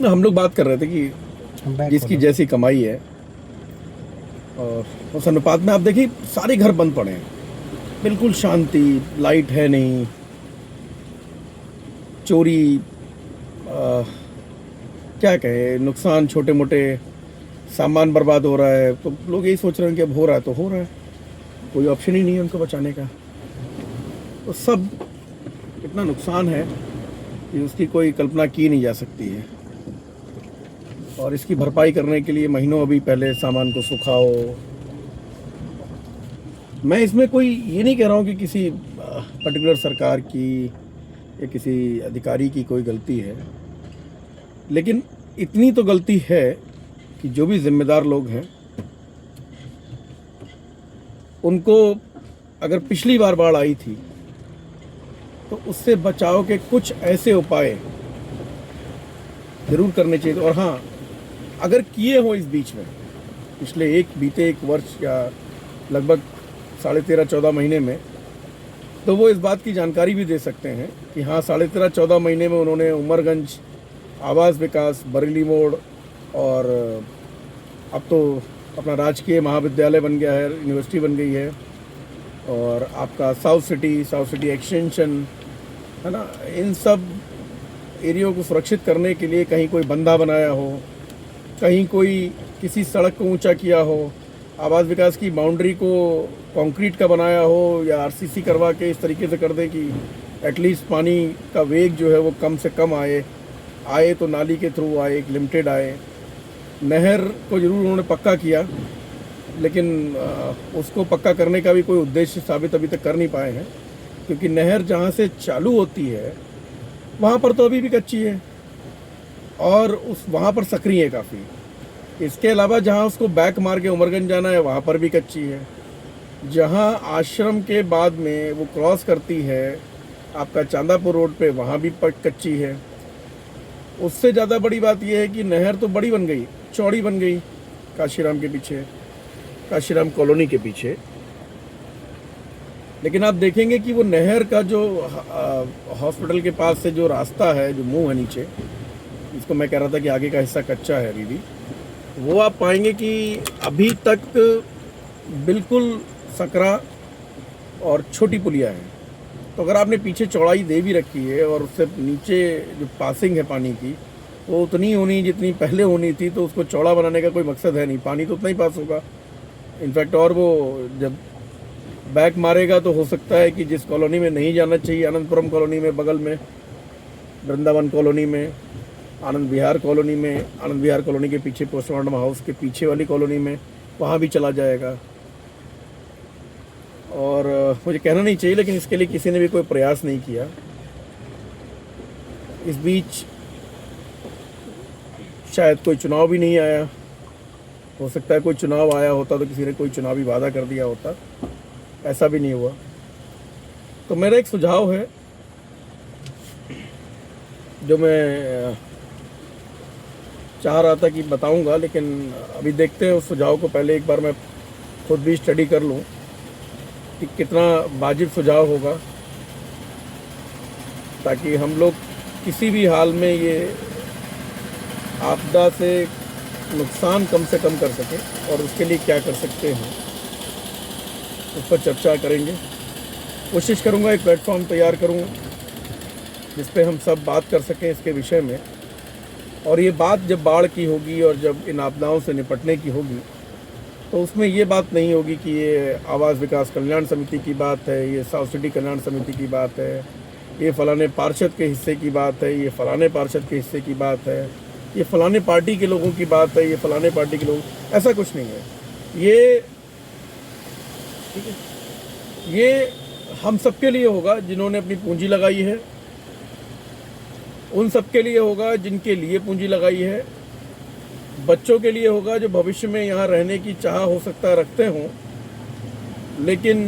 ना हम लोग बात कर रहे थे कि जिसकी जैसी कमाई है, और उस अनुपात में आप देखिए सारे घर बंद पड़े हैं, बिल्कुल शांति, लाइट है नहीं, चोरी, आ, क्या कहे, नुकसान, छोटे मोटे सामान बर्बाद हो रहा है। तो लोग यही सोच रहे हैं कि अब हो रहा है तो हो रहा है, कोई ऑप्शन ही नहीं है उनको बचाने का। तो सब इतना नुकसान है कि उसकी कोई कल्पना की नहीं जा सकती है। और इसकी भरपाई करने के लिए महीनों अभी पहले सामान को सुखाओ। मैं इसमें कोई ये नहीं कह रहा हूँ कि किसी पर्टिकुलर सरकार की या किसी अधिकारी की कोई गलती है, लेकिन इतनी तो गलती है कि जो भी जिम्मेदार लोग हैं उनको, अगर पिछली बार बाढ़ आई थी तो उससे बचाव के कुछ ऐसे उपाय ज़रूर करने चाहिए। और हाँ, अगर किए हो इस बीच में, पिछले बीते एक वर्ष या लगभग 13.5-14 महीने में, तो वो इस बात की जानकारी भी दे सकते हैं कि हाँ, 13.5-14 महीने में उन्होंने उमरगंज, आवास विकास, बरेली मोड़, और अब तो अपना राजकीय महाविद्यालय बन गया है, यूनिवर्सिटी बन गई है, और आपका साउथ सिटी एक्सटेंशन है ना, इन सब एरियो को सुरक्षित करने के लिए कहीं कोई बंधा बनाया हो, कहीं कोई किसी सड़क को ऊंचा किया हो, आवास विकास की बाउंड्री को कंक्रीट का बनाया हो, या आरसीसी करवा के इस तरीके से कर दे कि एटलीस्ट पानी का वेग जो है वो कम से कम आए तो नाली के थ्रू आए, एक लिमिटेड आए। नहर को ज़रूर उन्होंने पक्का किया, लेकिन उसको पक्का करने का भी कोई उद्देश्य साबित अभी तक कर नहीं पाए हैं, क्योंकि नहर जहाँ से चालू होती है वहाँ पर तो अभी भी कच्ची है, और वहाँ पर सक्रिय है काफ़ी। इसके अलावा जहाँ उसको बैक मार के उमरगंज जाना है वहाँ पर भी कच्ची है। जहाँ आश्रम के बाद में वो क्रॉस करती है आपका चांदापुर रोड पे, वहाँ भी कच्ची है। उससे ज़्यादा बड़ी बात यह है कि नहर तो बड़ी बन गई, चौड़ी बन गई काशीराम के पीछे, काशीराम कॉलोनी के पीछे, लेकिन आप देखेंगे कि वो नहर का जो हॉस्पिटल के पास से जो रास्ता है, जो मुंह है नीचे, इसको मैं कह रहा था कि आगे का हिस्सा कच्चा है अभी भी, वो आप पाएंगे कि अभी तक बिल्कुल सकरा और छोटी पुलिया है। तो अगर आपने पीछे चौड़ाई दे भी रखी है और उससे नीचे जो पासिंग है पानी की वो उतनी होनी जितनी पहले होनी थी, तो उसको चौड़ा बनाने का कोई मकसद है नहीं, पानी तो उतना ही पास होगा। इनफैक्ट और वो जब बैक मारेगा तो हो सकता है कि जिस कॉलोनी में नहीं जाना चाहिए, आनंदपुरम कॉलोनी में बगल में, वृंदावन कॉलोनी में, आनंद विहार कॉलोनी में, आनंद विहार कॉलोनी के पीछे पोस्टमार्टम हाउस के पीछे वाली कॉलोनी में, वहाँ भी चला जाएगा। और मुझे कहना नहीं चाहिए, लेकिन इसके लिए किसी ने भी कोई प्रयास नहीं किया। इस बीच शायद कोई चुनाव भी नहीं आया, हो सकता है कोई चुनाव आया होता तो किसी ने कोई चुनावी वादा कर दिया होता, ऐसा भी नहीं हुआ। तो मेरा एक सुझाव है जो मैं चाह रहा था कि बताऊंगा, लेकिन अभी देखते हैं उस सुझाव को, पहले एक बार मैं खुद भी स्टडी कर लूं कि कितना वाजिब सुझाव होगा, ताकि हम लोग किसी भी हाल में ये आपदा से नुकसान कम से कम कर सकें, और उसके लिए क्या कर सकते हैं उस पर चर्चा करेंगे। कोशिश करूंगा एक प्लेटफॉर्म तैयार करूं जिस पे हम सब बात कर सकें इसके विषय में। और ये बात जब बाढ़ की होगी और जब इन आपदाओं से निपटने की होगी, तो उसमें ये बात नहीं होगी कि ये आवास विकास कल्याण समिति की बात है, ये साउथ सिटी कल्याण समिति की बात है, ये फलाने पार्षद के हिस्से की बात है, ये फलाने पार्षद के हिस्से की बात है, ये फलाने पार्टी के लोगों की बात है, ये फलाने पार्टी के लोग, ऐसा कुछ नहीं है। ये ठीक है, ये हम सबके लिए होगा जिन्होंने अपनी पूंजी लगाई है, उन सबके लिए होगा जिनके लिए पूंजी लगाई है, बच्चों के लिए होगा जो भविष्य में यहाँ रहने की चाह हो सकता है रखते हों, लेकिन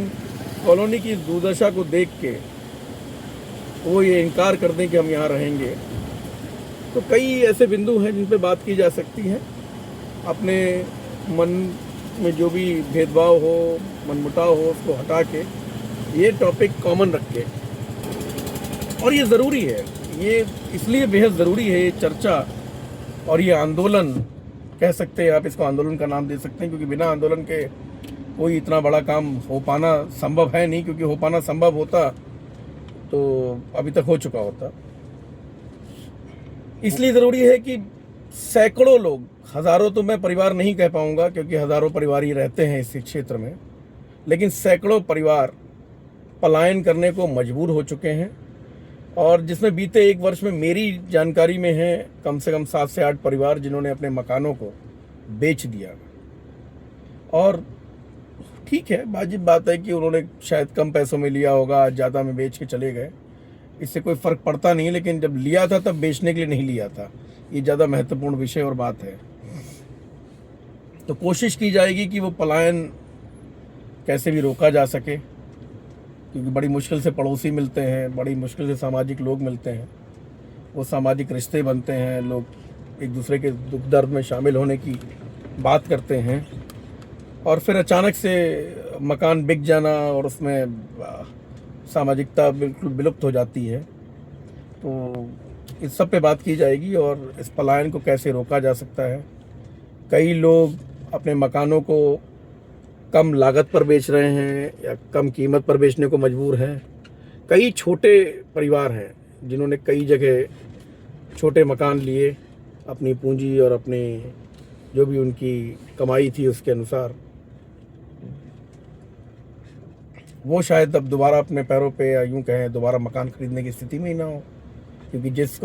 कॉलोनी की दुर्दशा को देख के वो ये इनकार कर दें कि हम यहाँ रहेंगे। तो कई ऐसे बिंदु हैं जिन पे बात की जा सकती है। अपने मन में जो भी भेदभाव हो, मनमुटाव हो, उसको हटा के ये टॉपिक कॉमन रख के, और ये ज़रूरी है, ये इसलिए बेहद ज़रूरी है ये चर्चा, और ये आंदोलन कह सकते हैं, आप इसको आंदोलन का नाम दे सकते हैं, क्योंकि बिना आंदोलन के कोई इतना बड़ा काम हो पाना संभव है नहीं, क्योंकि हो पाना संभव होता तो अभी तक हो चुका होता। इसलिए ज़रूरी है कि सैकड़ों लोग, हज़ारों तो मैं परिवार नहीं कह पाऊंगा क्योंकि हज़ारों परिवार ही रहते हैं इस क्षेत्र में, लेकिन सैकड़ों परिवार पलायन करने को मजबूर हो चुके हैं। और जिसमें बीते एक वर्ष में मेरी जानकारी में है कम से कम 7 से 8 परिवार जिन्होंने अपने मकानों को बेच दिया। और ठीक है, वाजिब बात है कि उन्होंने शायद कम पैसों में लिया होगा, ज़्यादा में बेच के चले गए, इससे कोई फ़र्क पड़ता नहीं, लेकिन जब लिया था तब बेचने के लिए नहीं लिया था, ये ज़्यादा महत्वपूर्ण विषय और बात है। तो कोशिश की जाएगी कि वो पलायन कैसे भी रोका जा सके, क्योंकि बड़ी मुश्किल से पड़ोसी मिलते हैं, बड़ी मुश्किल से सामाजिक लोग मिलते हैं, वो सामाजिक रिश्ते बनते हैं, लोग एक दूसरे के दुख दर्द में शामिल होने की बात करते हैं, और फिर अचानक से मकान बिक जाना और उसमें सामाजिकता बिल्कुल विलुप्त हो जाती है। तो इस सब पे बात की जाएगी और इस पलायन को कैसे रोका जा सकता है। कई लोग अपने मकानों को कम लागत पर बेच रहे हैं या कम कीमत पर बेचने को मजबूर हैं। कई छोटे परिवार हैं जिन्होंने कई जगह छोटे मकान लिए, अपनी पूंजी और अपनी जो भी उनकी कमाई थी उसके अनुसार, वो शायद अब दोबारा अपने पैरों पे, या यूं कहें दोबारा मकान खरीदने की स्थिति में ही ना हो, क्योंकि जिस